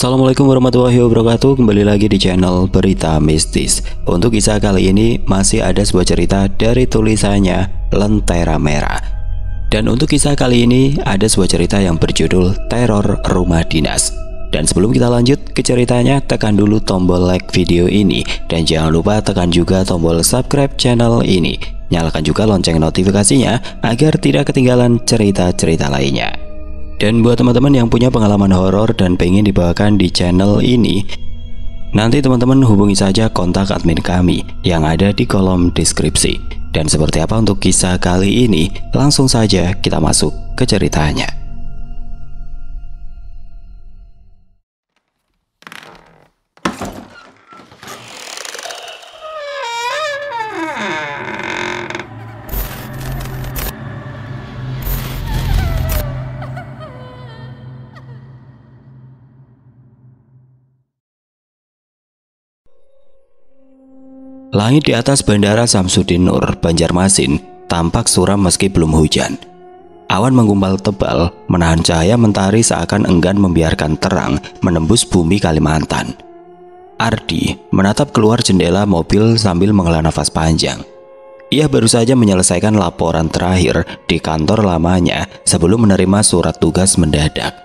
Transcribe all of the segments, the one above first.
Assalamualaikum warahmatullahi wabarakatuh. Kembali lagi di channel Berita Mistis. Untuk kisah kali ini masih ada sebuah cerita dari tulisannya Lentera Merah. Dan untuk kisah kali ini ada sebuah cerita yang berjudul Teror Rumah Dinas. Dan sebelum kita lanjut ke ceritanya, tekan dulu tombol like video ini. Dan jangan lupa tekan juga tombol subscribe channel ini. Nyalakan juga lonceng notifikasinya agar tidak ketinggalan cerita-cerita lainnya. Dan buat teman-teman yang punya pengalaman horor dan pengen dibawakan di channel ini, nanti teman-teman hubungi saja kontak admin kami yang ada di kolom deskripsi. Dan seperti apa untuk kisah kali ini, langsung saja kita masuk ke ceritanya. Langit di atas Bandara Samsudin Nur, Banjarmasin, tampak suram meski belum hujan. Awan menggumpal tebal, menahan cahaya mentari seakan enggan membiarkan terang menembus bumi Kalimantan. Ardi menatap keluar jendela mobil sambil menghela nafas panjang. Ia baru saja menyelesaikan laporan terakhir di kantor lamanya sebelum menerima surat tugas mendadak.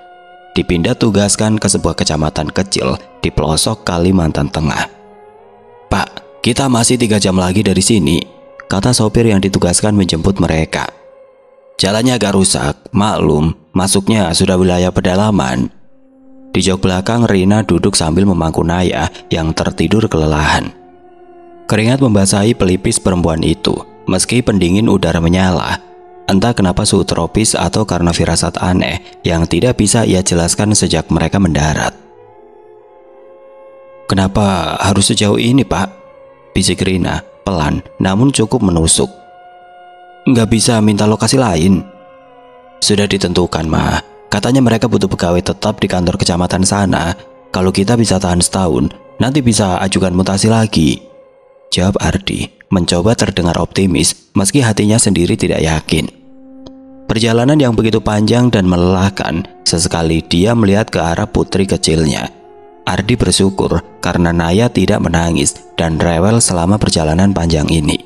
Dipindah tugaskan ke sebuah kecamatan kecil di pelosok Kalimantan Tengah. "Pak, kita masih 3 jam lagi dari sini," kata sopir yang ditugaskan menjemput mereka. "Jalannya agak rusak, maklum, masuknya sudah wilayah pedalaman." Di jok belakang Rina duduk sambil memangku Naya yang tertidur kelelahan. Keringat membasahi pelipis perempuan itu, meski pendingin udara menyala. Entah kenapa suhu tropis atau karena firasat aneh yang tidak bisa ia jelaskan sejak mereka mendarat. "Kenapa harus sejauh ini, Pak?" bisik Rina, pelan namun cukup menusuk. "Nggak bisa minta lokasi lain?" "Sudah ditentukan, Ma. Katanya mereka butuh pegawai tetap di kantor kecamatan sana. Kalau kita bisa tahan setahun, nanti bisa ajukan mutasi lagi," jawab Ardi, mencoba terdengar optimis meski hatinya sendiri tidak yakin. Perjalanan yang begitu panjang dan melelahkan, sesekali dia melihat ke arah putri kecilnya. Ardi bersyukur karena Naya tidak menangis dan rewel selama perjalanan panjang ini.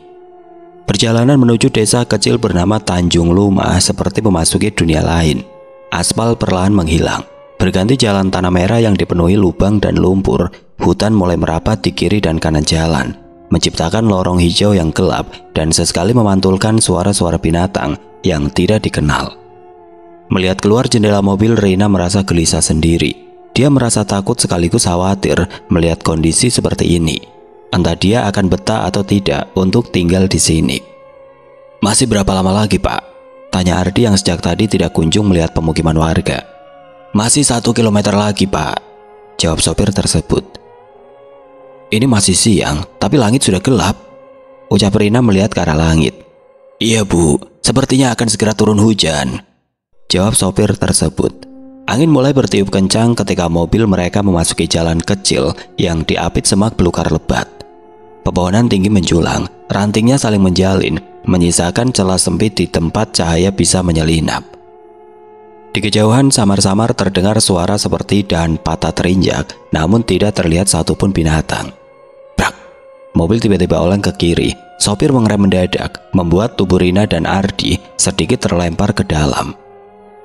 Perjalanan menuju desa kecil bernama Tanjung Lumah seperti memasuki dunia lain. Aspal perlahan menghilang, berganti jalan tanah merah yang dipenuhi lubang dan lumpur. Hutan mulai merapat di kiri dan kanan jalan, menciptakan lorong hijau yang gelap dan sesekali memantulkan suara-suara binatang yang tidak dikenal. Melihat keluar jendela mobil, Rina merasa gelisah sendiri. Dia merasa takut sekaligus khawatir melihat kondisi seperti ini. Entah dia akan betah atau tidak untuk tinggal di sini. "Masih berapa lama lagi, Pak?" tanya Ardi yang sejak tadi tidak kunjung melihat pemukiman warga. "Masih 1 kilometer lagi, Pak," jawab sopir tersebut. "Ini masih siang, tapi langit sudah gelap," ucap Rina melihat ke arah langit. "Iya, Bu, sepertinya akan segera turun hujan," jawab sopir tersebut. Angin mulai bertiup kencang ketika mobil mereka memasuki jalan kecil yang diapit semak belukar lebat. Pepohonan tinggi menjulang, rantingnya saling menjalin, menyisakan celah sempit di tempat cahaya bisa menyelinap. Di kejauhan samar-samar terdengar suara seperti dahan patah terinjak, namun tidak terlihat satupun binatang. Brak! Mobil tiba-tiba oleng ke kiri. Sopir mengerem mendadak, membuat tubuh Rina dan Ardi sedikit terlempar ke dalam.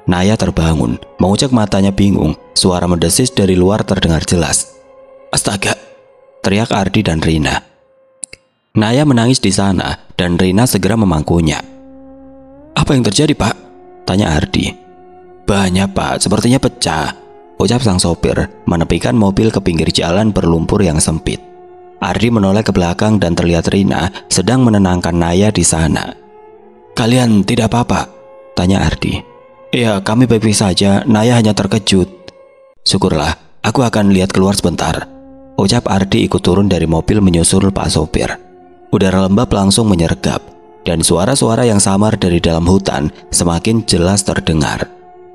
Naya terbangun, mengucek matanya bingung. Suara mendesis dari luar terdengar jelas. "Astaga!" teriak Ardi dan Rina. Naya menangis di sana dan Rina segera memangkunya. "Apa yang terjadi, Pak?" tanya Ardi. "Banyak, Pak, sepertinya pecah," ucap sang sopir, menepikan mobil ke pinggir jalan berlumpur yang sempit. Ardi menoleh ke belakang dan terlihat Rina sedang menenangkan Naya di sana. "Kalian tidak apa-apa?" tanya Ardi. "Ya, kami baik-baik saja, Naya hanya terkejut." "Syukurlah, aku akan lihat keluar sebentar," ucap Ardi ikut turun dari mobil menyusul Pak sopir. Udara lembab langsung menyergap, dan suara-suara yang samar dari dalam hutan semakin jelas terdengar.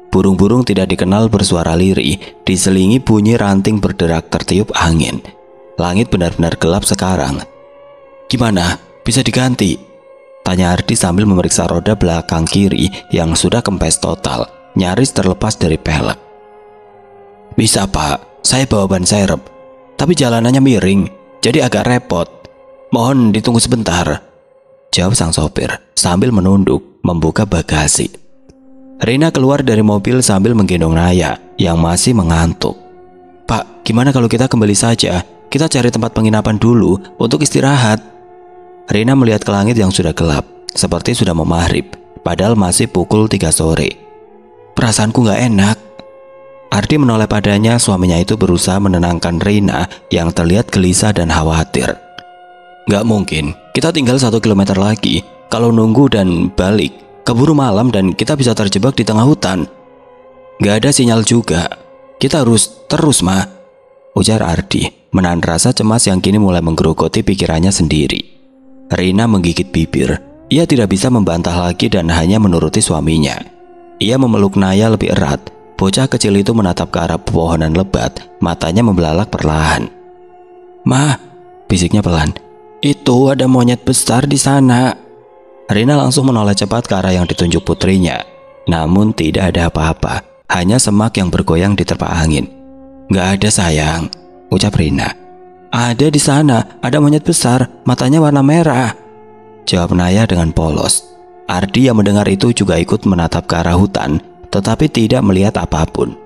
Burung-burung tidak dikenal bersuara lirih, diselingi bunyi ranting berderak tertiup angin. Langit benar-benar gelap sekarang. "Gimana? Bisa diganti?" tanya Ardi sambil memeriksa roda belakang kiri yang sudah kempes total, nyaris terlepas dari pelek. "Bisa, Pak, saya bawa ban serep, tapi jalanannya miring, jadi agak repot. Mohon ditunggu sebentar, jawab sang sopir sambil menunduk membuka bagasi. Rina keluar dari mobil sambil menggendong Naya yang masih mengantuk. Pak, gimana kalau kita kembali saja? Kita cari tempat penginapan dulu untuk istirahat. Rina melihat ke langit yang sudah gelap, seperti sudah mau maghrib, padahal masih pukul 3 sore. Perasaanku gak enak. Ardi menoleh padanya. Suaminya itu berusaha menenangkan Rina yang terlihat gelisah dan khawatir. Gak mungkin, kita tinggal 1 kilometer lagi. Kalau nunggu dan balik, keburu malam dan kita bisa terjebak di tengah hutan. Gak ada sinyal juga. Kita harus terus, Ma, ujar Ardi, menahan rasa cemas yang kini mulai menggerogoti pikirannya sendiri. Rina menggigit bibir. Ia tidak bisa membantah lagi dan hanya menuruti suaminya. Ia memeluk Naya lebih erat. Bocah kecil itu menatap ke arah pepohonan lebat, matanya membelalak perlahan. Ma, bisiknya pelan. Itu ada monyet besar di sana. Rina langsung menoleh cepat ke arah yang ditunjuk putrinya. Namun tidak ada apa-apa, hanya semak yang bergoyang diterpa angin. Gak ada sayang, ucap Rina. Ada di sana, ada monyet besar, matanya warna merah, jawab Naya dengan polos. Ardi yang mendengar itu juga ikut menatap ke arah hutan, tetapi tidak melihat apapun.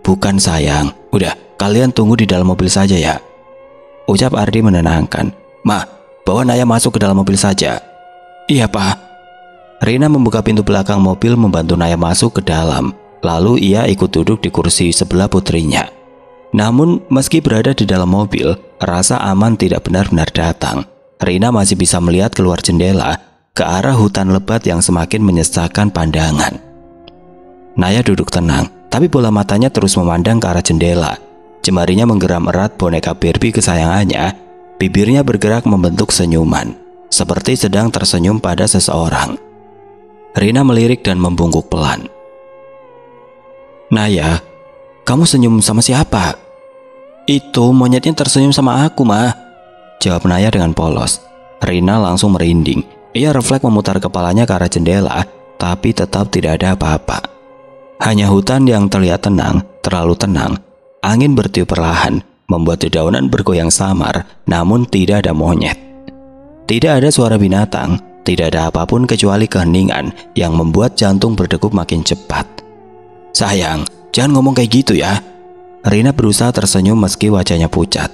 Bukan sayang, udah kalian tunggu di dalam mobil saja ya, ucap Ardi menenangkan. Ma, bawa Naya masuk ke dalam mobil saja. Iya, Pak. Rina membuka pintu belakang mobil membantu Naya masuk ke dalam. Lalu ia ikut duduk di kursi sebelah putrinya. Namun meski berada di dalam mobil, rasa aman tidak benar-benar datang. Rina masih bisa melihat keluar jendela ke arah hutan lebat yang semakin menyesakkan pandangan. Naya duduk tenang, tapi bola matanya terus memandang ke arah jendela. Jemarinya menggeram erat boneka Barbie kesayangannya. Bibirnya bergerak membentuk senyuman, seperti sedang tersenyum pada seseorang. Rina melirik dan membungkuk pelan. Naya, kamu senyum sama siapa? Itu monyetnya tersenyum sama aku, Ma, jawab Naya dengan polos. Rina langsung merinding. Ia refleks memutar kepalanya ke arah jendela, tapi tetap tidak ada apa-apa. Hanya hutan yang terlihat tenang, terlalu tenang. Angin bertiup perlahan, membuat dedaunan bergoyang samar, namun tidak ada monyet. Tidak ada suara binatang, tidak ada apapun kecuali keheningan yang membuat jantung berdegup makin cepat. Sayang, jangan ngomong kayak gitu ya. Rina berusaha tersenyum meski wajahnya pucat.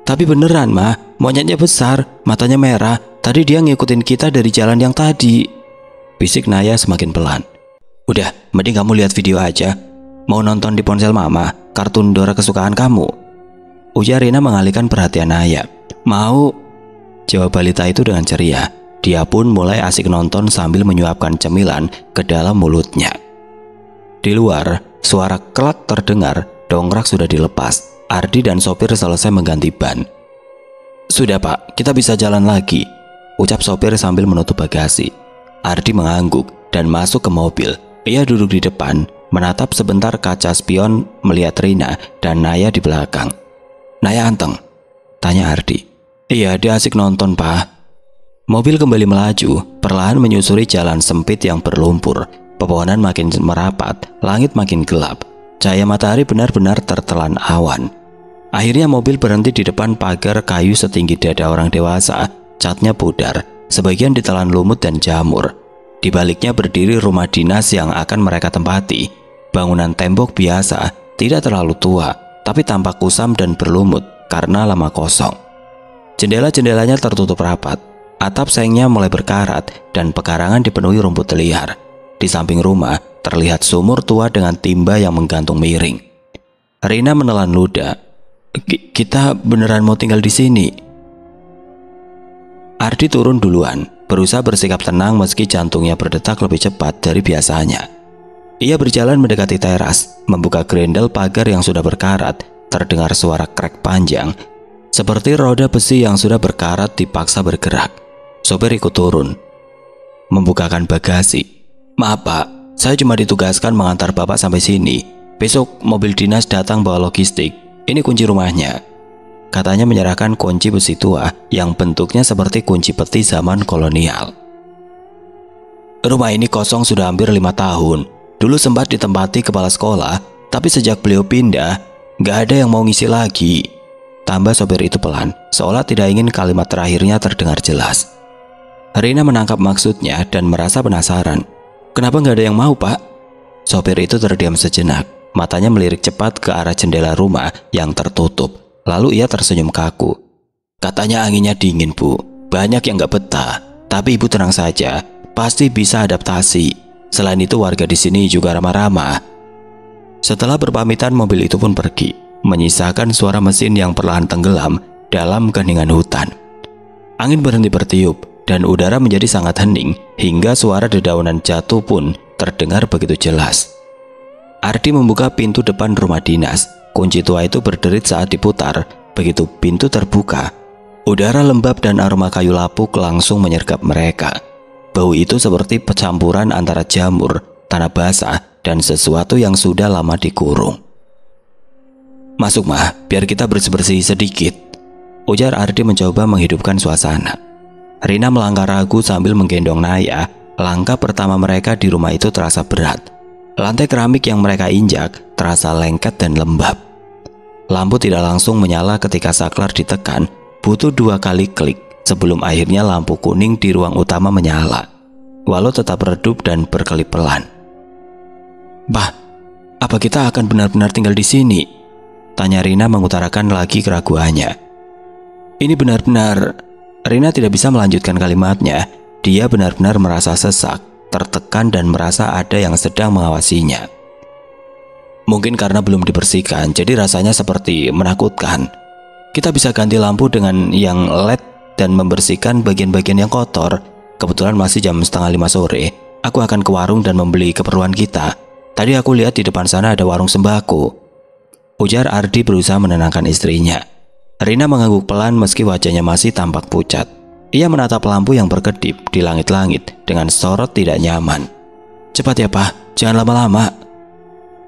Tapi beneran, Ma, monyetnya besar, matanya merah. Tadi dia ngikutin kita dari jalan yang tadi, bisik Naya semakin pelan. Udah, mending kamu lihat video aja. Mau nonton di ponsel Mama, kartun Dora kesukaan kamu, ujar Rina mengalihkan perhatian Naya. Mau, jawab balita itu dengan ceria. Dia pun mulai asik nonton sambil menyuapkan cemilan ke dalam mulutnya. Di luar, suara kelak terdengar. Dongkrak sudah dilepas. Ardi dan sopir selesai mengganti ban. Sudah, Pak, kita bisa jalan lagi, ucap sopir sambil menutup bagasi. Ardi mengangguk dan masuk ke mobil. Ia duduk di depan, menatap sebentar kaca spion melihat Rina dan Naya di belakang. Naya anteng, tanya Ardi. Iya, dia asik nonton, Pak. Mobil kembali melaju, perlahan menyusuri jalan sempit yang berlumpur. Pepohonan makin merapat, langit makin gelap. Cahaya matahari benar-benar tertelan awan. Akhirnya mobil berhenti di depan pagar kayu setinggi dada orang dewasa. Catnya pudar, sebagian ditelan lumut dan jamur. Di baliknya berdiri rumah dinas yang akan mereka tempati. Bangunan tembok biasa, tidak terlalu tua, tapi tampak kusam dan berlumut karena lama kosong. Jendela-jendelanya tertutup rapat. Atap sengnya mulai berkarat dan pekarangan dipenuhi rumput liar. Di samping rumah terlihat sumur tua dengan timba yang menggantung miring. Rina menelan ludah. Kita beneran mau tinggal di sini? Ardi turun duluan, berusaha bersikap tenang meski jantungnya berdetak lebih cepat dari biasanya. Ia berjalan mendekati teras, membuka grendel pagar yang sudah berkarat. Terdengar suara krek panjang, seperti roda besi yang sudah berkarat dipaksa bergerak. Sopir ikut turun, membukakan bagasi. Maaf, Pak, saya cuma ditugaskan mengantar Bapak sampai sini. Besok mobil dinas datang bawa logistik. Ini kunci rumahnya, katanya menyerahkan kunci besi tua yang bentuknya seperti kunci peti zaman kolonial. Rumah ini kosong sudah hampir 5 tahun. Dulu sempat ditempati kepala sekolah, tapi sejak beliau pindah, Gak ada yang mau ngisi lagi. Tambah sopir itu pelan, seolah tidak ingin kalimat terakhirnya terdengar jelas. Rina menangkap maksudnya dan merasa penasaran. Kenapa gak ada yang mau, Pak? Sopir itu terdiam sejenak, matanya melirik cepat ke arah jendela rumah yang tertutup. Lalu ia tersenyum kaku. Katanya anginnya dingin, Bu. Banyak yang gak betah. Tapi Ibu tenang saja, pasti bisa adaptasi. Selain itu warga di sini juga ramah-ramah. Setelah berpamitan, mobil itu pun pergi, menyisakan suara mesin yang perlahan tenggelam dalam keheningan hutan. Angin berhenti bertiup dan udara menjadi sangat hening hingga suara dedaunan jatuh pun terdengar begitu jelas. Ardi membuka pintu depan rumah dinas. Kunci tua itu berderit saat diputar. Begitu pintu terbuka, udara lembab dan aroma kayu lapuk langsung menyergap mereka. Bau itu seperti percampuran antara jamur, tanah basah, dan sesuatu yang sudah lama dikurung. Masuk mah, biar kita bersih-bersih sedikit, ujar Ardi mencoba menghidupkan suasana. Rina melangkah ragu sambil menggendong Naya. Langkah pertama mereka di rumah itu terasa berat. Lantai keramik yang mereka injak terasa lengket dan lembab. Lampu tidak langsung menyala ketika saklar ditekan. Butuh 2 kali klik sebelum akhirnya lampu kuning di ruang utama menyala, walau tetap redup dan berkelip pelan. Bah, apa kita akan benar-benar tinggal di sini? Tanya Rina mengutarakan lagi keraguannya. Ini benar-benar... Rina tidak bisa melanjutkan kalimatnya. Dia benar-benar merasa sesak, tertekan dan merasa ada yang sedang mengawasinya. Mungkin karena belum dibersihkan, jadi rasanya seperti menakutkan. Kita bisa ganti lampu dengan yang LED dan membersihkan bagian-bagian yang kotor. Kebetulan masih jam 4:30 sore. Aku akan ke warung dan membeli keperluan kita. Tadi aku lihat di depan sana ada warung sembako, ujar Ardi berusaha menenangkan istrinya. Rina mengangguk pelan meski wajahnya masih tampak pucat. Ia menatap lampu yang berkedip di langit-langit dengan sorot tidak nyaman. Cepat ya Pak, jangan lama-lama.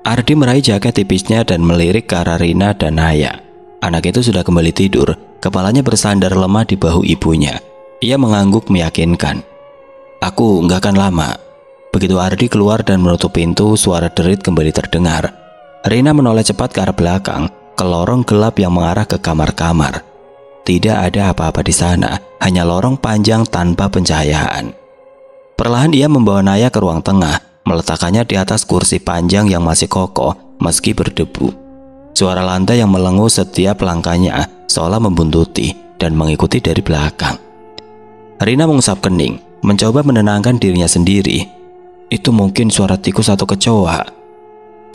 Ardi meraih jaket tipisnya dan melirik ke arah Rina dan Naya. Anak itu sudah kembali tidur, kepalanya bersandar lemah di bahu ibunya. Ia mengangguk meyakinkan. Aku nggak akan lama. Begitu Ardi keluar dan menutup pintu, suara derit kembali terdengar. Rina menoleh cepat ke arah belakang, ke lorong gelap yang mengarah ke kamar-kamar. Tidak ada apa-apa di sana, hanya lorong panjang tanpa pencahayaan. Perlahan ia membawa Naya ke ruang tengah, meletakkannya di atas kursi panjang yang masih kokoh meski berdebu. Suara lantai yang melenguh setiap langkahnya seolah membuntuti dan mengikuti dari belakang. Rina mengusap kening, mencoba menenangkan dirinya sendiri. Itu mungkin suara tikus atau kecoa.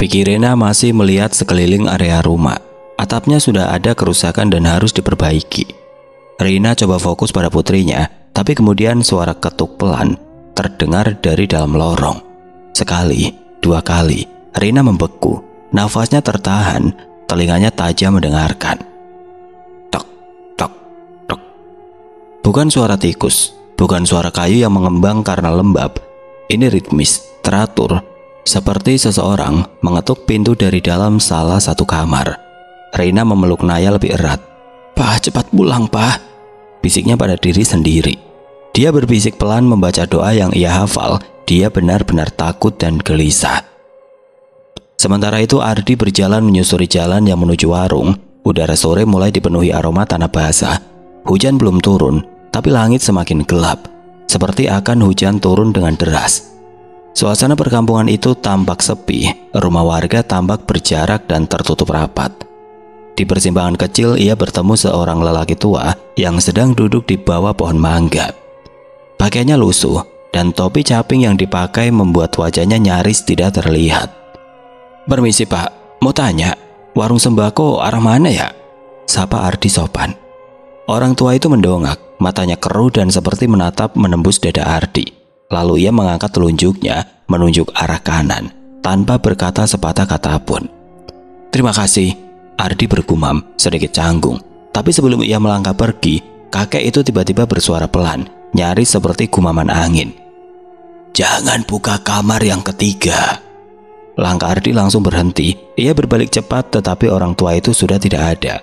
Pikir Rina masih melihat sekeliling area rumah. Atapnya sudah ada kerusakan dan harus diperbaiki. Rina coba fokus pada putrinya, tapi kemudian suara ketuk pelan terdengar dari dalam lorong. Sekali, 2 kali, Rina membeku. Nafasnya tertahan, telinganya tajam mendengarkan. Tok, tok, tok. Bukan suara tikus, bukan suara kayu yang mengembang karena lembab. Ini ritmis, teratur, seperti seseorang mengetuk pintu dari dalam salah satu kamar. Rina memeluk Naya lebih erat. "Pak, cepat pulang, Pak," bisiknya pada diri sendiri. Dia berbisik pelan membaca doa yang ia hafal. Dia benar-benar takut dan gelisah. Sementara itu Ardi berjalan menyusuri jalan yang menuju warung. Udara sore mulai dipenuhi aroma tanah basah. Hujan belum turun, tapi langit semakin gelap, seperti akan hujan turun dengan deras. Suasana perkampungan itu tampak sepi. Rumah warga tampak berjarak dan tertutup rapat. Di persimpangan kecil ia bertemu seorang lelaki tua yang sedang duduk di bawah pohon mangga. Pakaiannya lusuh dan topi caping yang dipakai membuat wajahnya nyaris tidak terlihat. "Permisi Pak, mau tanya, warung sembako arah mana ya?" sapa Ardi sopan. Orang tua itu mendongak, matanya keruh dan seperti menatap menembus dada Ardi. Lalu ia mengangkat telunjuknya menunjuk arah kanan tanpa berkata sepatah kata pun. "Terima kasih," Ardi bergumam sedikit canggung. Tapi sebelum ia melangkah pergi, kakek itu tiba-tiba bersuara pelan, nyaris seperti gumaman angin. "Jangan buka kamar yang ketiga." Langkah Ardi langsung berhenti. Ia berbalik cepat, tetapi orang tua itu sudah tidak ada.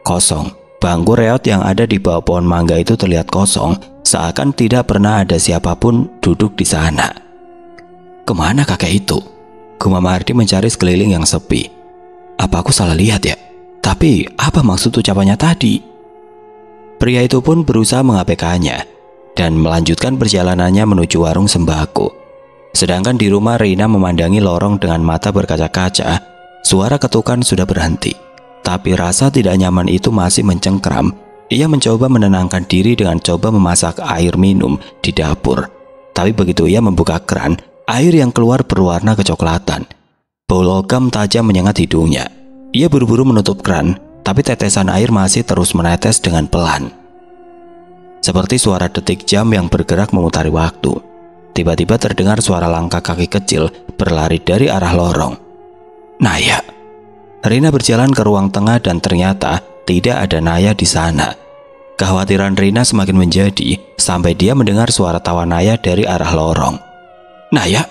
Kosong. Bangku reot yang ada di bawah pohon mangga itu terlihat kosong, seakan tidak pernah ada siapapun duduk di sana. "Kemana kakek itu?" Gumam Ardi mencari sekeliling yang sepi. Apa aku salah lihat ya? Tapi apa maksud ucapannya tadi? Pria itu pun berusaha mengabaikannya dan melanjutkan perjalanannya menuju warung sembako. Sedangkan di rumah Rina memandangi lorong dengan mata berkaca-kaca. Suara ketukan sudah berhenti, tapi rasa tidak nyaman itu masih mencengkram. Ia mencoba menenangkan diri dengan coba memasak air minum di dapur. Tapi begitu ia membuka keran, air yang keluar berwarna kecoklatan. Bau logam tajam menyengat hidungnya. Ia buru-buru menutup keran, tapi tetesan air masih terus menetes dengan pelan. Seperti suara detik jam yang bergerak memutari waktu. Tiba-tiba terdengar suara langkah kaki kecil berlari dari arah lorong. Naya. Rina berjalan ke ruang tengah dan ternyata tidak ada Naya di sana. Kekhawatiran Rina semakin menjadi sampai dia mendengar suara tawa Naya dari arah lorong. Naya.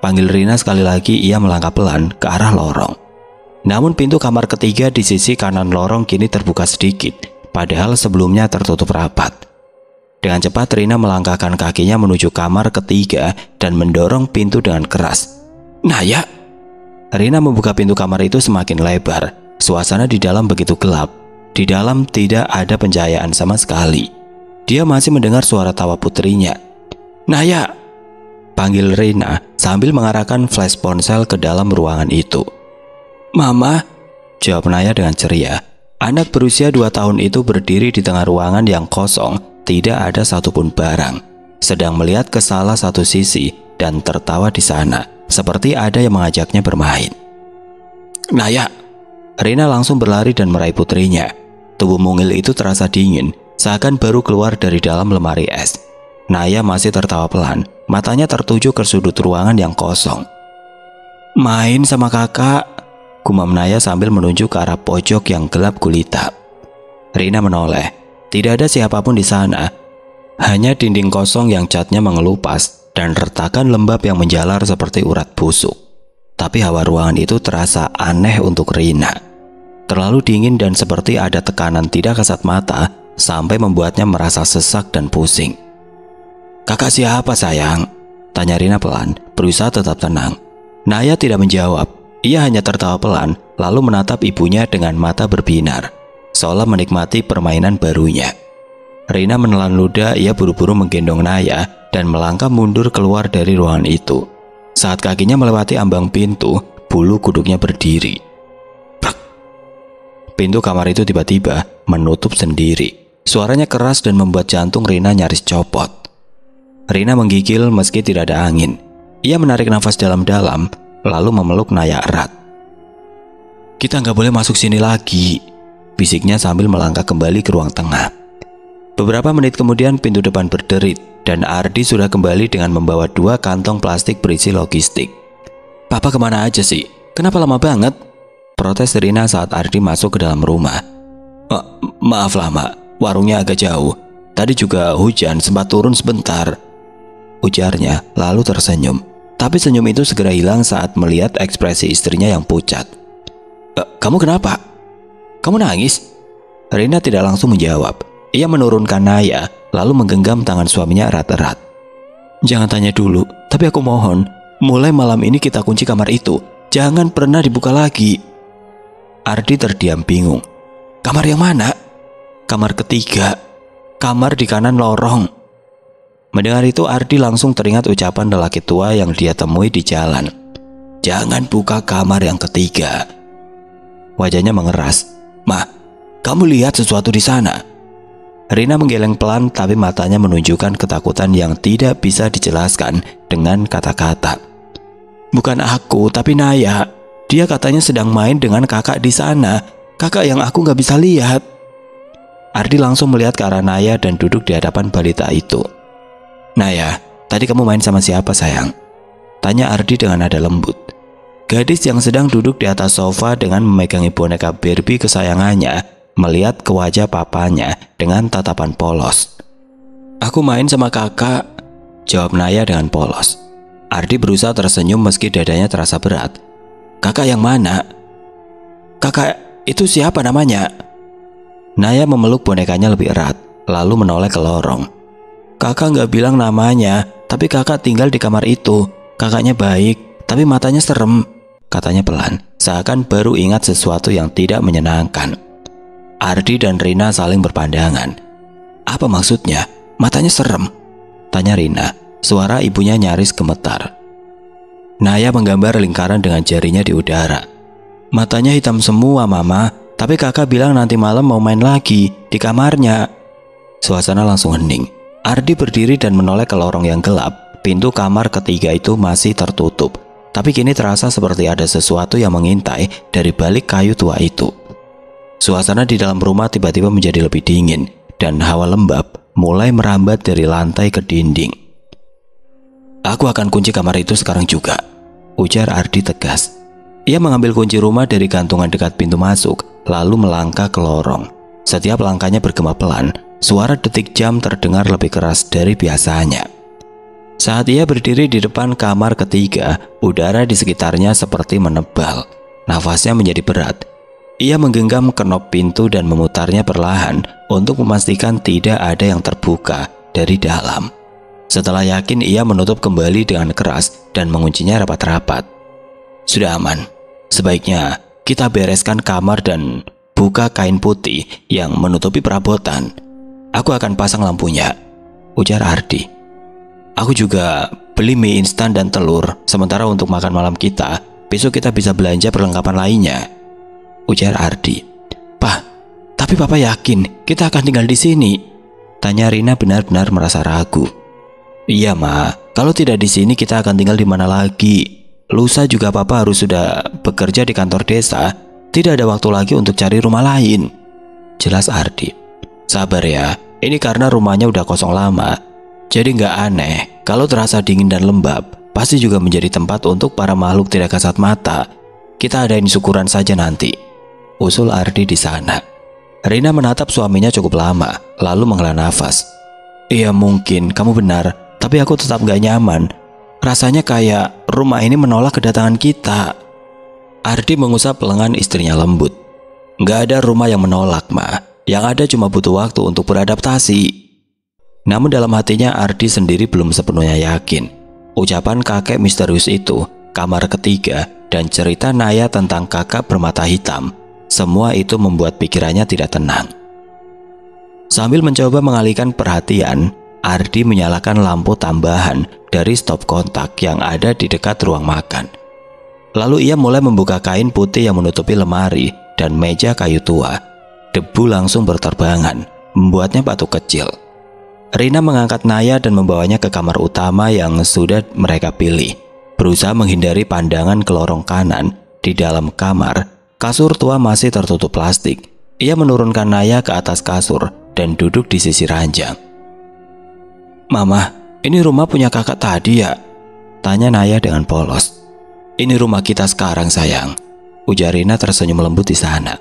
Panggil Rina sekali lagi. Ia melangkah pelan ke arah lorong. Namun pintu kamar ketiga di sisi kanan lorong kini terbuka sedikit, padahal sebelumnya tertutup rapat. Dengan cepat Rina melangkahkan kakinya menuju kamar ketiga dan mendorong pintu dengan keras. Naya. Rina membuka pintu kamar itu semakin lebar. Suasana di dalam begitu gelap. Di dalam tidak ada pencahayaan sama sekali. Dia masih mendengar suara tawa putrinya. Naya. Panggil Rina sambil mengarahkan flash ponsel ke dalam ruangan itu. Mama, jawab Naya dengan ceria. Anak berusia 2 tahun itu berdiri di tengah ruangan yang kosong. Tidak ada satupun barang. Sedang melihat ke salah satu sisi dan tertawa di sana, seperti ada yang mengajaknya bermain. Naya. Rina langsung berlari dan meraih putrinya. Tubuh mungil itu terasa dingin, seakan baru keluar dari dalam lemari es. Naya masih tertawa pelan, matanya tertuju ke sudut ruangan yang kosong. Main sama kakak, gumam Naya sambil menunjuk ke arah pojok yang gelap gulita. Rina menoleh. Tidak ada siapapun di sana. Hanya dinding kosong yang catnya mengelupas dan retakan lembab yang menjalar seperti urat busuk. Tapi hawa ruangan itu terasa aneh untuk Rina. Terlalu dingin dan seperti ada tekanan tidak kasat mata sampai membuatnya merasa sesak dan pusing. Kakak siapa sayang? Tanya Rina pelan, berusaha tetap tenang. Naya tidak menjawab. Ia hanya tertawa pelan lalu menatap ibunya dengan mata berbinar, seolah menikmati permainan barunya. Rina menelan ludah. Ia buru-buru menggendong Naya dan melangkah mundur keluar dari ruangan itu. Saat kakinya melewati ambang pintu, bulu kuduknya berdiri. Brak. Pintu kamar itu tiba-tiba menutup sendiri. Suaranya keras dan membuat jantung Rina nyaris copot. Rina menggigil meski tidak ada angin. Ia menarik nafas dalam-dalam lalu memeluk Naya erat. Kita nggak boleh masuk sini lagi, bisiknya sambil melangkah kembali ke ruang tengah. Beberapa menit kemudian pintu depan berderit dan Ardi sudah kembali dengan membawa 2 kantong plastik berisi logistik. Papa kemana aja sih? Kenapa lama banget? Protes Rina saat Ardi masuk ke dalam rumah. Maaf lama, warungnya agak jauh. Tadi juga hujan sempat turun sebentar, ujarnya lalu tersenyum. Tapi senyum itu segera hilang saat melihat ekspresi istrinya yang pucat. Kamu kenapa? Kamu nangis? Rina tidak langsung menjawab. Ia menurunkan Naya lalu menggenggam tangan suaminya erat-erat. Jangan tanya dulu, tapi aku mohon, mulai malam ini kita kunci kamar itu. Jangan pernah dibuka lagi. Ardi terdiam bingung. Kamar yang mana? Kamar ketiga. Kamar di kanan lorong. Mendengar itu Ardi langsung teringat ucapan lelaki tua yang dia temui di jalan. Jangan buka kamar yang ketiga. Wajahnya mengeras. Ma, kamu lihat sesuatu di sana? Rina menggeleng pelan tapi matanya menunjukkan ketakutan yang tidak bisa dijelaskan dengan kata-kata. Bukan aku, tapi Naya. Dia katanya sedang main dengan kakak di sana. Kakak yang aku gak bisa lihat. Ardi langsung melihat ke arah Naya dan duduk di hadapan balita itu. Naya, tadi kamu main sama siapa sayang? Tanya Ardi dengan nada lembut. Gadis yang sedang duduk di atas sofa dengan memegangi boneka Barbie kesayangannya melihat ke wajah papanya dengan tatapan polos. Aku main sama kakak, jawab Naya dengan polos. Ardi berusaha tersenyum meski dadanya terasa berat. Kakak yang mana? Kakak itu siapa namanya? Naya memeluk bonekanya lebih erat lalu menoleh ke lorong. Kakak nggak bilang namanya, tapi kakak tinggal di kamar itu. Kakaknya baik, tapi matanya serem, katanya pelan. seakan baru ingat sesuatu yang tidak menyenangkan. Ardi dan Rina saling berpandangan. "Apa maksudnya? Matanya serem," tanya Rina. Suara ibunya nyaris gemetar. Naya menggambar lingkaran dengan jarinya di udara. "Matanya hitam semua, Mama. Tapi kakak bilang nanti malam mau main lagi di kamarnya." Suasana langsung hening. Ardi berdiri dan menoleh ke lorong yang gelap. Pintu kamar ketiga itu masih tertutup, tapi kini terasa seperti ada sesuatu yang mengintai dari balik kayu tua itu. Suasana di dalam rumah tiba-tiba menjadi lebih dingin, dan hawa lembab mulai merambat dari lantai ke dinding. "Aku akan kunci kamar itu sekarang juga," ujar Ardi tegas. Ia mengambil kunci rumah dari gantungan dekat pintu masuk, lalu melangkah ke lorong. Setiap langkahnya bergema pelan, suara detik jam terdengar lebih keras dari biasanya. Saat ia berdiri di depan kamar ketiga, udara di sekitarnya seperti menebal. Nafasnya menjadi berat. Ia menggenggam kenop pintu dan memutarnya perlahan untuk memastikan tidak ada yang terbuka dari dalam. Setelah yakin, ia menutup kembali dengan keras dan menguncinya rapat-rapat. "Sudah aman. Sebaiknya kita bereskan kamar dan buka kain putih yang menutupi perabotan. Aku akan pasang lampunya," ujar Ardi. "Aku juga beli mie instan dan telur. Sementara untuk makan malam kita, besok kita bisa belanja perlengkapan lainnya," ujar Ardi. "Pak, tapi Papa yakin kita akan tinggal di sini?" tanya Rina benar-benar merasa ragu. "Iya, Ma. Kalau tidak di sini kita akan tinggal di mana lagi? Lusa juga Papa harus sudah bekerja di kantor desa. Tidak ada waktu lagi untuk cari rumah lain," jelas Ardi. "Sabar ya, ini karena rumahnya udah kosong lama. Jadi nggak aneh kalau terasa dingin dan lembab. Pasti juga menjadi tempat untuk para makhluk tidak kasat mata. Kita adain syukuran saja nanti," usul Ardi di sana. Rina menatap suaminya cukup lama, lalu menghela nafas. "Iya, mungkin kamu benar, tapi aku tetap nggak nyaman. Rasanya kayak rumah ini menolak kedatangan kita." Ardi mengusap lengan istrinya lembut. "Nggak ada rumah yang menolak, Ma. Yang ada cuma butuh waktu untuk beradaptasi." Namun dalam hatinya Ardi sendiri belum sepenuhnya yakin. Ucapan kakek misterius itu, kamar ketiga, dan cerita Naya tentang kakak bermata hitam, semua itu membuat pikirannya tidak tenang. Sambil mencoba mengalihkan perhatian, Ardi menyalakan lampu tambahan dari stop kontak yang ada di dekat ruang makan. Lalu ia mulai membuka kain putih yang menutupi lemari dan meja kayu tua. Debu langsung berterbangan, membuatnya batuk kecil. Rina mengangkat Naya dan membawanya ke kamar utama yang sudah mereka pilih. Berusaha menghindari pandangan ke lorong kanan. Di dalam kamar, kasur tua masih tertutup plastik. Ia menurunkan Naya ke atas kasur dan duduk di sisi ranjang. "Mama, ini rumah punya kakak tadi ya?" tanya Naya dengan polos. "Ini rumah kita sekarang, sayang," ujar Rina tersenyum lembut di sana.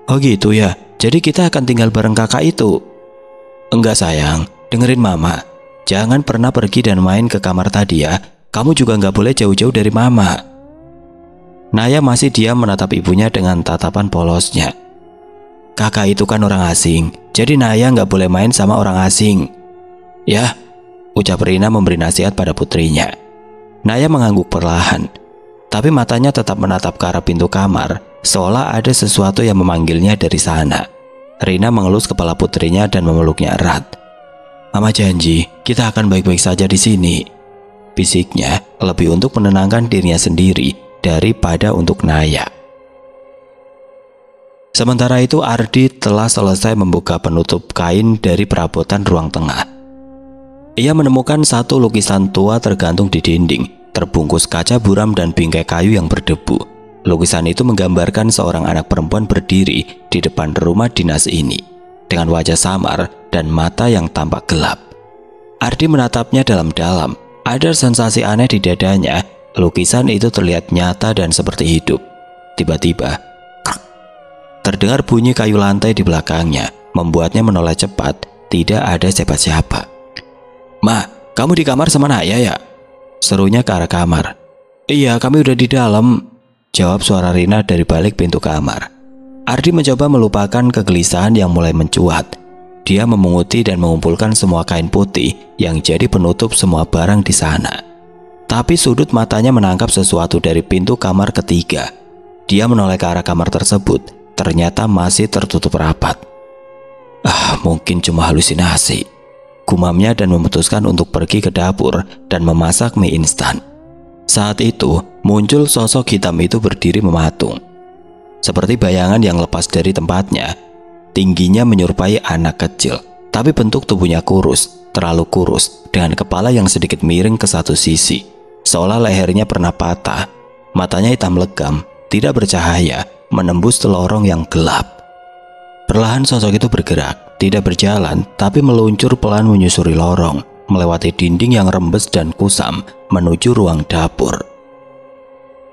"Oh gitu ya, jadi kita akan tinggal bareng kakak itu?" "Enggak, sayang. Dengerin Mama, jangan pernah pergi dan main ke kamar tadi ya. Kamu juga nggak boleh jauh-jauh dari Mama." Naya masih diam menatap ibunya dengan tatapan polosnya. "Kakak itu kan orang asing, jadi Naya nggak boleh main sama orang asing." "Ya," ucap Rina memberi nasihat pada putrinya. Naya mengangguk perlahan, tapi matanya tetap menatap ke arah pintu kamar, seolah ada sesuatu yang memanggilnya dari sana. Rina mengelus kepala putrinya dan memeluknya erat. "Mama janji kita akan baik-baik saja di sini," bisiknya, lebih untuk menenangkan dirinya sendiri daripada untuk Naya. Sementara itu Ardi telah selesai membuka penutup kain dari perabotan ruang tengah. Ia menemukan satu lukisan tua tergantung di dinding, terbungkus kaca buram dan bingkai kayu yang berdebu. Lukisan itu menggambarkan seorang anak perempuan berdiri di depan rumah dinas ini, dengan wajah samar dan mata yang tampak gelap. Ardi menatapnya dalam-dalam. Ada sensasi aneh di dadanya. Lukisan itu terlihat nyata dan seperti hidup. Tiba-tiba, terdengar bunyi kayu lantai di belakangnya, membuatnya menoleh cepat. Tidak ada siapa-siapa. "Ma, kamu di kamar sama Naya ya?" serunya ke arah kamar. "Iya, kami udah di dalam," jawab suara Rina dari balik pintu kamar. Ardi mencoba melupakan kegelisahan yang mulai mencuat. Dia memunguti dan mengumpulkan semua kain putih yang jadi penutup semua barang di sana. Tapi sudut matanya menangkap sesuatu dari pintu kamar ketiga. Dia menoleh ke arah kamar tersebut. Ternyata masih tertutup rapat. Mungkin cuma halusinasi, gumamnya dan memutuskan untuk pergi ke dapur dan memasak mie instan. Saat itu muncul sosok hitam itu berdiri mematung, seperti bayangan yang lepas dari tempatnya. Tingginya menyerupai anak kecil, tapi bentuk tubuhnya kurus, terlalu kurus, dengan kepala yang sedikit miring ke satu sisi, seolah lehernya pernah patah. Matanya hitam legam, tidak bercahaya, menembus lorong yang gelap. Perlahan sosok itu bergerak, tidak berjalan, tapi meluncur pelan menyusuri lorong, melewati dinding yang rembes dan kusam, menuju ruang dapur.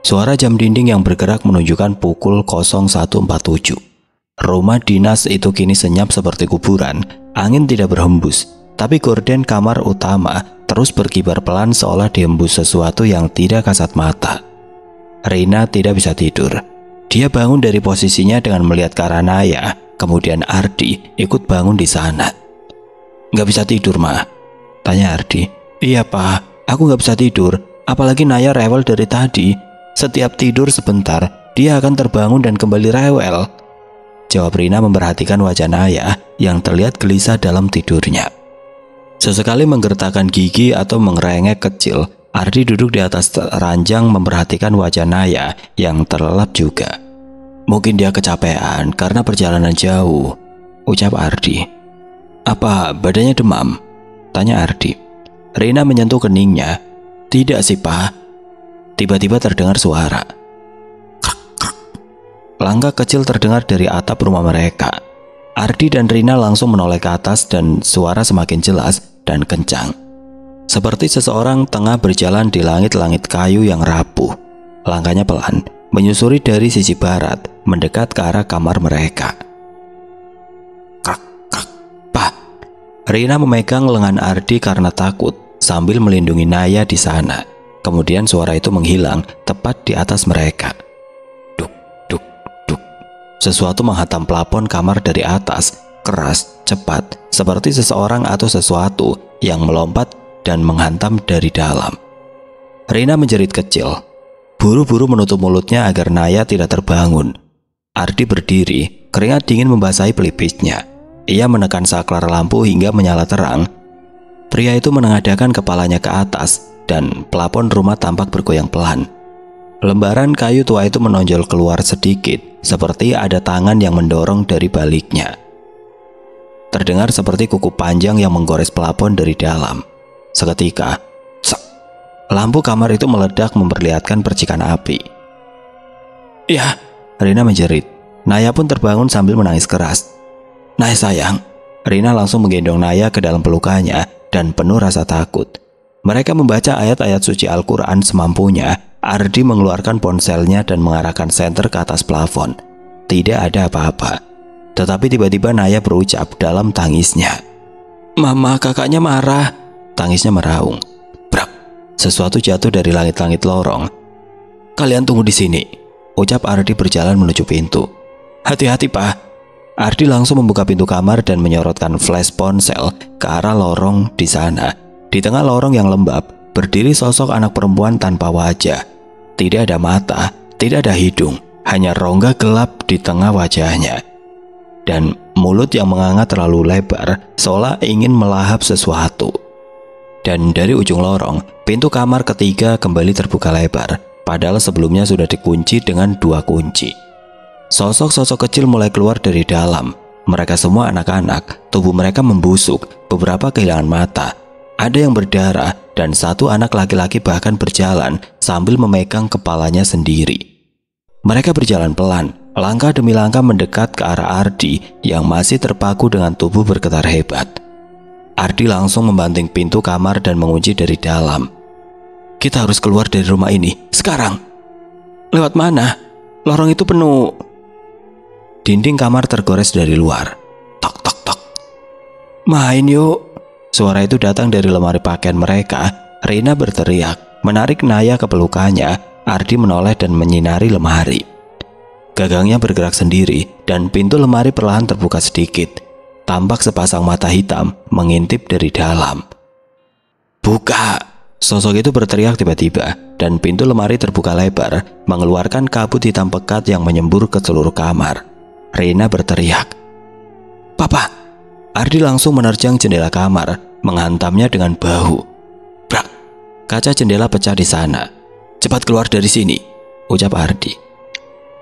Suara jam dinding yang bergerak menunjukkan pukul 01.47. Rumah dinas itu kini senyap seperti kuburan. Angin tidak berhembus, tapi gorden kamar utama terus berkibar pelan seolah dihembus sesuatu yang tidak kasat mata. Rina tidak bisa tidur. Dia bangun dari posisinya dengan melihat ke arah Naya, kemudian Ardi ikut bangun di sana. "Nggak bisa tidur, Ma?" tanya Ardi. "Iya, Pak, aku nggak bisa tidur, apalagi Naya rewel dari tadi. Setiap tidur sebentar, dia akan terbangun dan kembali rewel," jawab Rina memperhatikan wajah Naya yang terlihat gelisah dalam tidurnya. Sesekali menggertakkan gigi atau mengerengek kecil, Ardi duduk di atas ranjang memperhatikan wajah Naya yang terlelap juga. "Mungkin dia kecapean karena perjalanan jauh," ucap Ardi. "Apa badannya demam?" tanya Ardi. Rina menyentuh keningnya. "Tidak sih, Pak." Tiba-tiba terdengar suara. Krak, krak. Langkah kecil terdengar dari atap rumah mereka. Ardi dan Rina langsung menoleh ke atas dan suara semakin jelas dan kencang. Seperti seseorang tengah berjalan di langit-langit kayu yang rapuh. Langkahnya pelan, menyusuri dari sisi barat, mendekat ke arah kamar mereka. Krak, krak, Pak. Rina memegang lengan Ardi karena takut, sambil melindungi Naya di sana. Kemudian suara itu menghilang tepat di atas mereka. Duk, duk, duk. Sesuatu menghantam plafon kamar dari atas, keras, cepat, seperti seseorang atau sesuatu yang melompat dan menghantam dari dalam. Rina menjerit kecil, buru-buru menutup mulutnya agar Naya tidak terbangun. Ardi berdiri, keringat dingin membasahi pelipisnya. Ia menekan saklar lampu hingga menyala terang. Pria itu menengadahkan kepalanya ke atas dan plafon rumah tampak bergoyang pelan. Lembaran kayu tua itu menonjol keluar sedikit, seperti ada tangan yang mendorong dari baliknya. Terdengar seperti kuku panjang yang menggores plafon dari dalam. Seketika, sak, lampu kamar itu meledak memperlihatkan percikan api. "Ya," Rina menjerit. Naya pun terbangun sambil menangis keras. "Naya sayang." Rina langsung menggendong Naya ke dalam pelukannya dan penuh rasa takut. Mereka membaca ayat-ayat suci Al-Quran semampunya. Ardi mengeluarkan ponselnya dan mengarahkan senter ke atas plafon. Tidak ada apa-apa. Tetapi tiba-tiba Naya berucap dalam tangisnya, "Mama, kakaknya marah." Tangisnya meraung. Brak, sesuatu jatuh dari langit-langit lorong. "Kalian tunggu di sini," ucap Ardi berjalan menuju pintu. "Hati-hati, Pak." Ardi langsung membuka pintu kamar dan menyorotkan flash ponsel ke arah lorong di sana. Di tengah lorong yang lembab, berdiri sosok anak perempuan tanpa wajah. Tidak ada mata, tidak ada hidung, hanya rongga gelap di tengah wajahnya. Dan mulut yang menganga terlalu lebar, seolah ingin melahap sesuatu. Dan dari ujung lorong, pintu kamar ketiga kembali terbuka lebar, padahal sebelumnya sudah dikunci dengan 2 kunci. Sosok-sosok kecil mulai keluar dari dalam. Mereka semua anak-anak, tubuh mereka membusuk, beberapa kehilangan mata. Ada yang berdarah, dan satu anak laki-laki bahkan berjalan sambil memegang kepalanya sendiri. Mereka berjalan pelan, langkah demi langkah mendekat ke arah Ardi yang masih terpaku dengan tubuh bergetar hebat. Ardi langsung membanting pintu kamar dan mengunci dari dalam. "Kita harus keluar dari rumah ini, sekarang." "Lewat mana? Lorong itu penuh." Dinding kamar tergores dari luar. Tok, tok, tok. "Main yuk." Suara itu datang dari lemari pakaian mereka. Rina berteriak, menarik Naya ke pelukannya. Ardi menoleh dan menyinari lemari. Gagangnya bergerak sendiri dan pintu lemari perlahan terbuka sedikit. Tampak sepasang mata hitam mengintip dari dalam. "Buka!" Sosok itu berteriak tiba-tiba. dan pintu lemari terbuka lebar, mengeluarkan kabut hitam pekat yang menyembur ke seluruh kamar. Rina berteriak, "Papa!" Ardi langsung menerjang jendela kamar, menghantamnya dengan bahu. Brak! Kaca jendela pecah di sana. "Cepat keluar dari sini," ucap Ardi.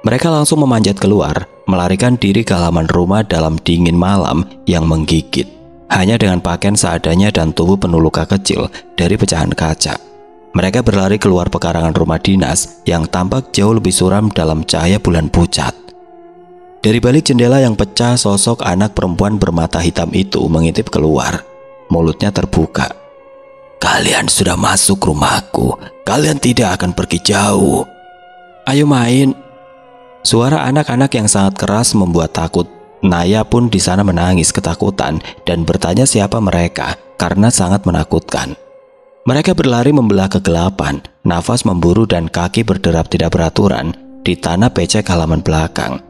Mereka langsung memanjat keluar, melarikan diri ke halaman rumah dalam dingin malam yang menggigit. Hanya dengan pakaian seadanya dan tubuh penuh luka kecil dari pecahan kaca. Mereka berlari keluar pekarangan rumah dinas yang tampak jauh lebih suram dalam cahaya bulan pucat. Dari balik jendela yang pecah, sosok anak perempuan bermata hitam itu mengintip keluar. Mulutnya terbuka. "Kalian sudah masuk rumahku. Kalian tidak akan pergi jauh. Ayo main." Suara anak-anak yang sangat keras membuat takut. Naya pun di sana menangis ketakutan dan bertanya siapa mereka karena sangat menakutkan. Mereka berlari membelah kegelapan, nafas memburu dan kaki berderap tidak beraturan di tanah becek halaman belakang.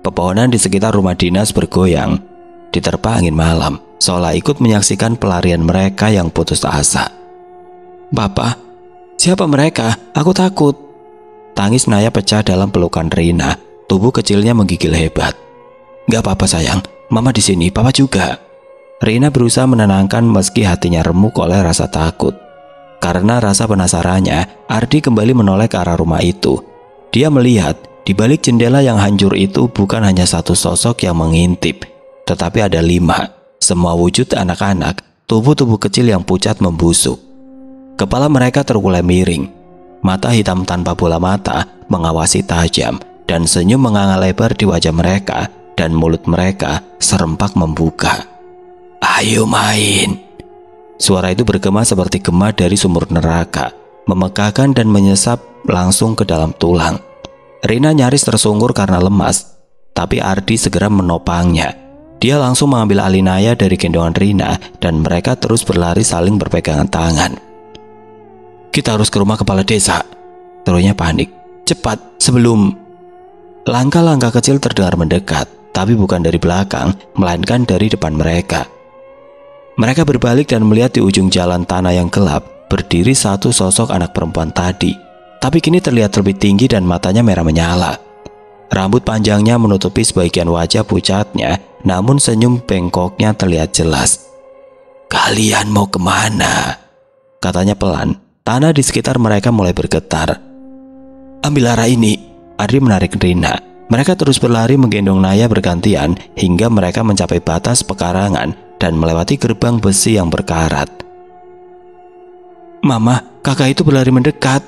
Pepohonan di sekitar rumah dinas bergoyang, diterpa angin malam, seolah ikut menyaksikan pelarian mereka yang putus asa. "Papa, siapa mereka? Aku takut." Tangis Naya pecah dalam pelukan Rina, tubuh kecilnya menggigil hebat. "Gak apa-apa sayang, Mama di sini, Papa juga." Rina berusaha menenangkan meski hatinya remuk oleh rasa takut. Karena rasa penasarannya, Ardi kembali menoleh ke arah rumah itu. Dia melihat di balik jendela yang hancur itu bukan hanya satu sosok yang mengintip, tetapi ada 5, semua wujud anak-anak, tubuh-tubuh kecil yang pucat membusuk. Kepala mereka terkulai miring, mata hitam tanpa bola mata mengawasi tajam, dan senyum menganga lebar di wajah mereka, dan mulut mereka serempak membuka. "Ayo main." Suara itu bergema seperti gema dari sumur neraka, memegahkan dan menyesap langsung ke dalam tulang. Rina nyaris tersungkur karena lemas, tapi Ardi segera menopangnya. Dia langsung mengambil alih Naya dari gendongan Rina dan mereka terus berlari saling berpegangan tangan. "Kita harus ke rumah kepala desa," serunya panik. "Cepat, sebelum..." Langkah-langkah kecil terdengar mendekat, tapi bukan dari belakang, melainkan dari depan mereka. Mereka berbalik dan melihat di ujung jalan tanah yang gelap berdiri satu sosok anak perempuan tadi, tapi kini terlihat lebih tinggi dan matanya merah menyala. Rambut panjangnya menutupi sebagian wajah pucatnya, namun senyum bengkoknya terlihat jelas. "Kalian mau kemana?" katanya pelan. Tanah di sekitar mereka mulai bergetar. "Ambil arah ini." Ardi menarik Rina. Mereka terus berlari menggendong Naya bergantian hingga mereka mencapai batas pekarangan dan melewati gerbang besi yang berkarat. "Mama, kakak itu berlari mendekat,"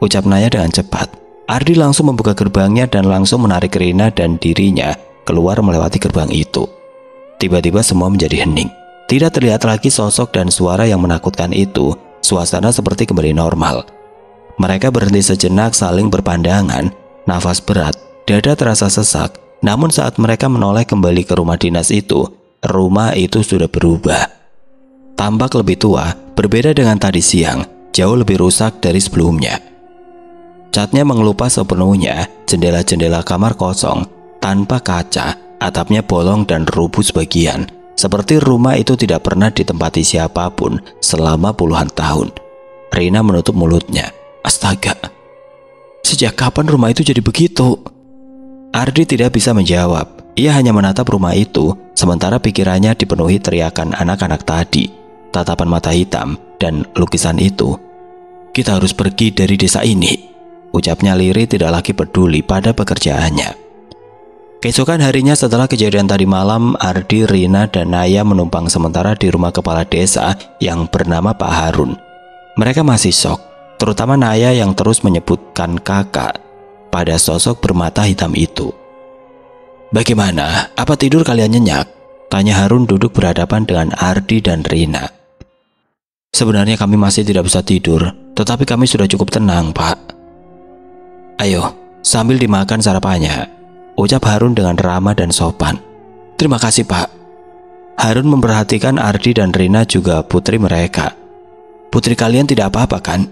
ucap Naya dengan cepat. Ardi langsung membuka gerbangnya dan langsung menarik Rina dan dirinya keluar melewati gerbang itu. Tiba-tiba semua menjadi hening. Tidak terlihat lagi sosok dan suara yang menakutkan itu. Suasana seperti kembali normal. Mereka berhenti sejenak saling berpandangan. Nafas berat, dada terasa sesak. Namun saat mereka menoleh kembali ke rumah dinas itu, rumah itu sudah berubah. Tampak lebih tua, berbeda dengan tadi siang, jauh lebih rusak dari sebelumnya. Catnya mengelupas sepenuhnya, jendela-jendela kamar kosong, tanpa kaca, atapnya bolong dan rubuh sebagian. Seperti rumah itu tidak pernah ditempati siapapun selama puluhan tahun. Rina menutup mulutnya. Astaga, sejak kapan rumah itu jadi begitu? Ardi tidak bisa menjawab. Ia hanya menatap rumah itu, sementara pikirannya dipenuhi teriakan anak-anak tadi, tatapan mata hitam, dan lukisan itu. "Kita harus pergi dari desa ini," ucapnya lirih, tidak lagi peduli pada pekerjaannya. Keesokan harinya setelah kejadian tadi malam, Ardi, Rina, dan Naya menumpang sementara di rumah kepala desa yang bernama Pak Harun. Mereka masih shock, terutama Naya yang terus menyebutkan kakak pada sosok bermata hitam itu. "Bagaimana? Apa tidur kalian nyenyak?" tanya Harun duduk berhadapan dengan Ardi dan Rina. "Sebenarnya kami masih tidak bisa tidur, tetapi kami sudah cukup tenang, Pak." "Ayo, sambil dimakan sarapannya," ucap Harun dengan ramah dan sopan. "Terima kasih, Pak." Harun memperhatikan Ardi dan Rina juga putri mereka. "Putri kalian tidak apa-apa kan?"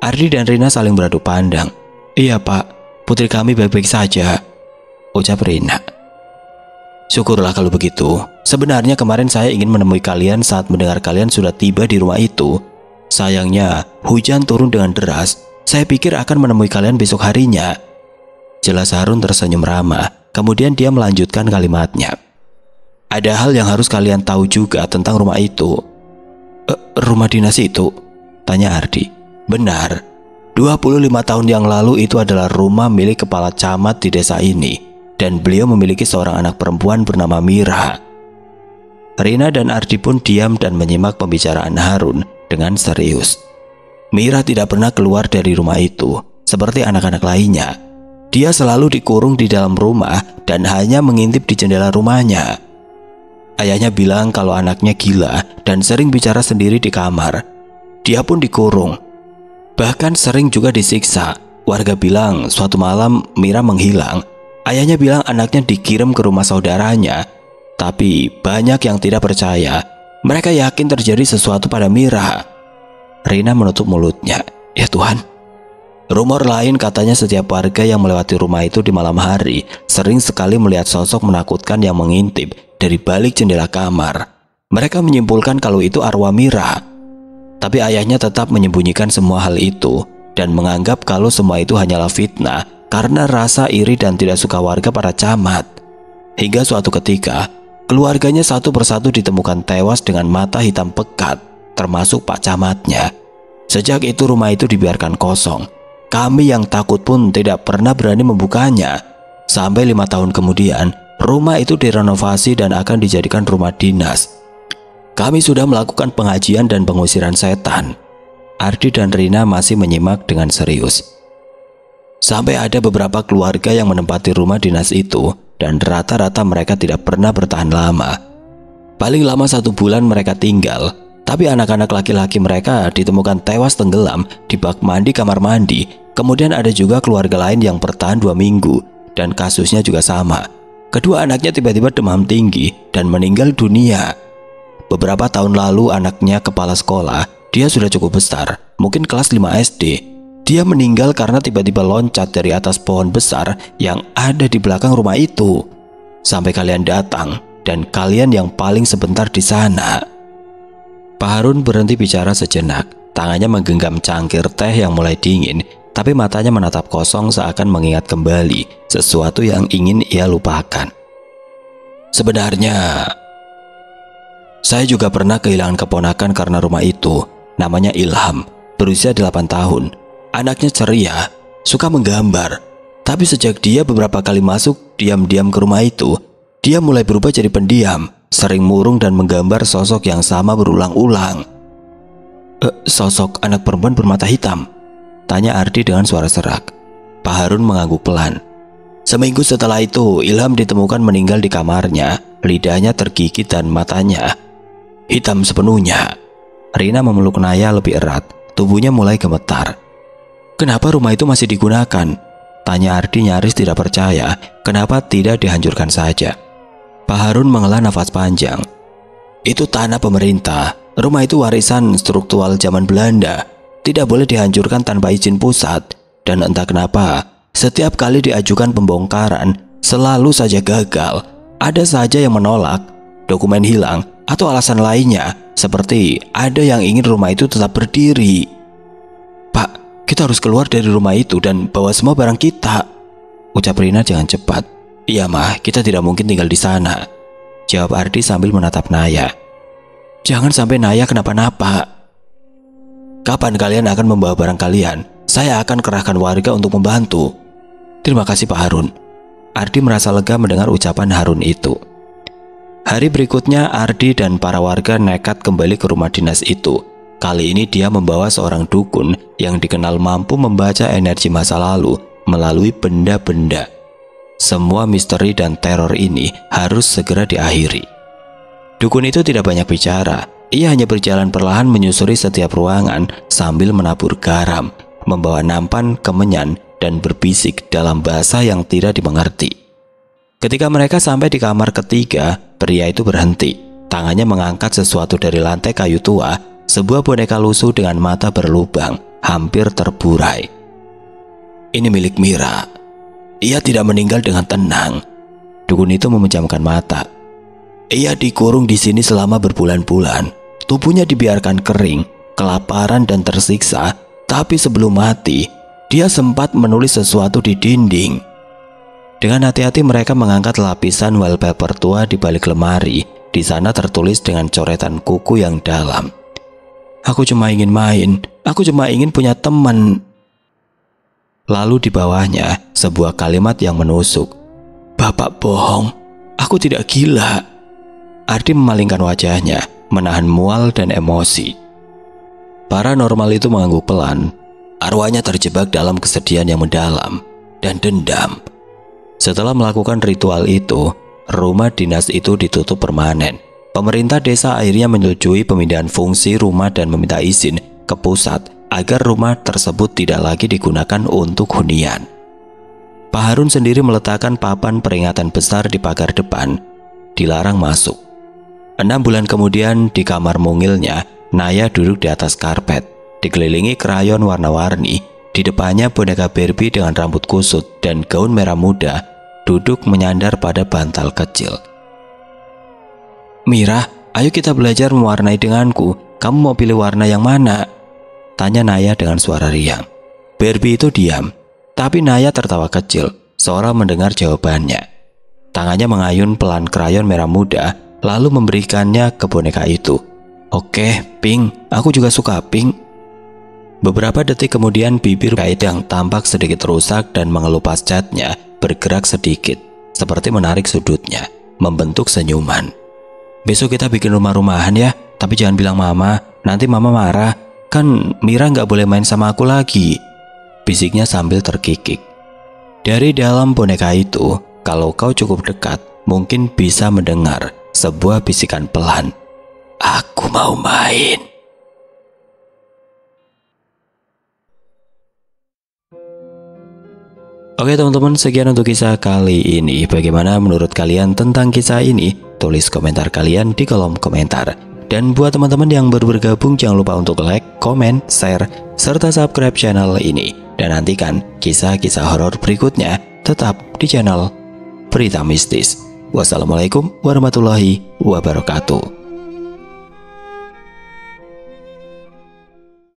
Ardi dan Rina saling beradu pandang. "Iya, Pak, putri kami baik-baik saja," ucap Rina. "Syukurlah kalau begitu. Sebenarnya kemarin saya ingin menemui kalian saat mendengar kalian sudah tiba di rumah itu. Sayangnya, hujan turun dengan deras. Saya pikir akan menemui kalian besok harinya. Jelas Harun tersenyum ramah. Kemudian dia melanjutkan kalimatnya. Ada hal yang harus kalian tahu juga tentang rumah itu. Rumah dinas itu? Tanya Ardi. Benar. 25 tahun yang lalu itu adalah rumah milik kepala camat di desa ini. Dan beliau memiliki seorang anak perempuan bernama Mira. Rina dan Ardi pun diam dan menyimak pembicaraan Harun dengan serius. Mira tidak pernah keluar dari rumah itu, seperti anak-anak lainnya. Dia selalu dikurung di dalam rumah dan hanya mengintip di jendela rumahnya. Ayahnya bilang kalau anaknya gila dan sering bicara sendiri di kamar. Dia pun dikurung. Bahkan sering juga disiksa. Warga bilang suatu malam Mira menghilang. Ayahnya bilang anaknya dikirim ke rumah saudaranya. Tapi banyak yang tidak percaya. Mereka yakin terjadi sesuatu pada Mira. Rina menutup mulutnya. Ya Tuhan. Rumor lain katanya setiap warga yang melewati rumah itu di malam hari sering sekali melihat sosok menakutkan yang mengintip dari balik jendela kamar. Mereka menyimpulkan kalau itu arwah Mira. Tapi ayahnya tetap menyembunyikan semua hal itu dan menganggap kalau semua itu hanyalah fitnah karena rasa iri dan tidak suka warga para camat. Hingga suatu ketika, keluarganya satu persatu ditemukan tewas dengan mata hitam pekat, termasuk Pak Camatnya. Sejak itu rumah itu dibiarkan kosong. Kami yang takut pun tidak pernah berani membukanya. Sampai 5 tahun kemudian, rumah itu direnovasi dan akan dijadikan rumah dinas. Kami sudah melakukan pengajian dan pengusiran setan. Ardi dan Rina masih menyimak dengan serius. Sampai ada beberapa keluarga yang menempati rumah dinas itu dan rata-rata mereka tidak pernah bertahan lama. Paling lama 1 bulan mereka tinggal, tapi anak-anak laki-laki mereka ditemukan tewas tenggelam di bak mandi kamar mandi. Kemudian ada juga keluarga lain yang bertahan 2 minggu dan kasusnya juga sama. Kedua anaknya tiba-tiba demam tinggi dan meninggal dunia. Beberapa tahun lalu anaknya kepala sekolah, dia sudah cukup besar, mungkin kelas 5 SD. Dia meninggal karena tiba-tiba loncat dari atas pohon besar yang ada di belakang rumah itu. Sampai kalian datang dan kalian yang paling sebentar di sana. Pak Harun berhenti bicara sejenak. Tangannya menggenggam cangkir teh yang mulai dingin, tapi matanya menatap kosong seakan mengingat kembali sesuatu yang ingin ia lupakan. Sebenarnya saya juga pernah kehilangan keponakan karena rumah itu. Namanya Ilham, berusia 8 tahun. Anaknya ceria, suka menggambar. Tapi sejak dia beberapa kali masuk diam-diam ke rumah itu, dia mulai berubah jadi pendiam, sering murung dan menggambar sosok yang sama berulang-ulang. Sosok anak perempuan bermata hitam? Tanya Ardi dengan suara serak. Pak Harun mengangguk pelan. Seminggu setelah itu, Ilham ditemukan meninggal di kamarnya. Lidahnya tergigit dan matanya hitam sepenuhnya. Rina memeluk Naya lebih erat. Tubuhnya mulai gemetar. Kenapa rumah itu masih digunakan? Tanya Ardi nyaris tidak percaya. Kenapa tidak dihancurkan saja? Pak Harun menghela nafas panjang. Itu tanah pemerintah. Rumah itu warisan struktural zaman Belanda. Tidak boleh dihancurkan tanpa izin pusat. Dan entah kenapa, setiap kali diajukan pembongkaran, selalu saja gagal. Ada saja yang menolak, dokumen hilang, atau alasan lainnya, seperti ada yang ingin rumah itu tetap berdiri. Pak, kita harus keluar dari rumah itu dan bawa semua barang kita, ucap Rina jangan cepat. Iya mah, kita tidak mungkin tinggal di sana, jawab Ardi sambil menatap Naya. Jangan sampai Naya kenapa-napa. Kapan kalian akan membawa barang kalian? Saya akan kerahkan warga untuk membantu. Terima kasih Pak Harun. Ardi merasa lega mendengar ucapan Harun itu. Hari berikutnya Ardi dan para warga nekat kembali ke rumah dinas itu. Kali ini dia membawa seorang dukun yang dikenal mampu membaca energi masa lalu melalui benda-benda. Semua misteri dan teror ini harus segera diakhiri. Dukun itu tidak banyak bicara. Ia hanya berjalan perlahan menyusuri setiap ruangan sambil menabur garam, membawa nampan kemenyan dan berbisik dalam bahasa yang tidak dimengerti. Ketika mereka sampai di kamar ketiga, pria itu berhenti. Tangannya mengangkat sesuatu dari lantai kayu tua, sebuah boneka lusuh dengan mata berlubang, hampir terburai. Ini milik Mira. Ia tidak meninggal dengan tenang. Dukun itu memejamkan mata. Ia dikurung di sini selama berbulan-bulan. Tubuhnya dibiarkan kering, kelaparan dan tersiksa, tapi sebelum mati, dia sempat menulis sesuatu di dinding. Dengan hati-hati mereka mengangkat lapisan wallpaper tua di balik lemari. Di sana tertulis dengan coretan kuku yang dalam. Aku cuma ingin main, aku cuma ingin punya teman. Lalu di bawahnya sebuah kalimat yang menusuk. Bapak bohong, aku tidak gila. Ardi memalingkan wajahnya, menahan mual dan emosi. Paranormal itu mengangguk pelan. Arwahnya terjebak dalam kesedihan yang mendalam dan dendam. Setelah melakukan ritual itu, rumah dinas itu ditutup permanen. Pemerintah desa akhirnya menyetujui pemindahan fungsi rumah dan meminta izin ke pusat agar rumah tersebut tidak lagi digunakan untuk hunian. Pak Harun sendiri meletakkan papan peringatan besar di pagar depan, dilarang masuk. 6 bulan kemudian di kamar mungilnya, Naya duduk di atas karpet, dikelilingi krayon warna-warni. Di depannya boneka Barbie dengan rambut kusut dan gaun merah muda duduk menyandar pada bantal kecil. Mira, ayo kita belajar mewarnai denganku. Kamu mau pilih warna yang mana? Tanya Naya dengan suara riang. Barbie itu diam, tapi Naya tertawa kecil seolah mendengar jawabannya. Tangannya mengayun pelan krayon merah muda, lalu memberikannya ke boneka itu. Oke, pink. Aku juga suka pink. Beberapa detik kemudian bibir kait yang tampak sedikit rusak dan mengelupas catnya bergerak sedikit, seperti menarik sudutnya, membentuk senyuman. Besok kita bikin rumah-rumahan ya, tapi jangan bilang mama, nanti mama marah. Kan Mira nggak boleh main sama aku lagi, bisiknya sambil terkikik. Dari dalam boneka itu, kalau kau cukup dekat, mungkin bisa mendengar sebuah bisikan pelan. Aku mau main. Oke teman-teman, sekian untuk kisah kali ini. Bagaimana menurut kalian tentang kisah ini? Tulis komentar kalian di kolom komentar. Dan buat teman-teman yang baru bergabung, jangan lupa untuk like, komen, share, serta subscribe channel ini. Dan nantikan kisah-kisah horor berikutnya tetap di channel Berita Mistis. Wassalamualaikum warahmatullahi wabarakatuh.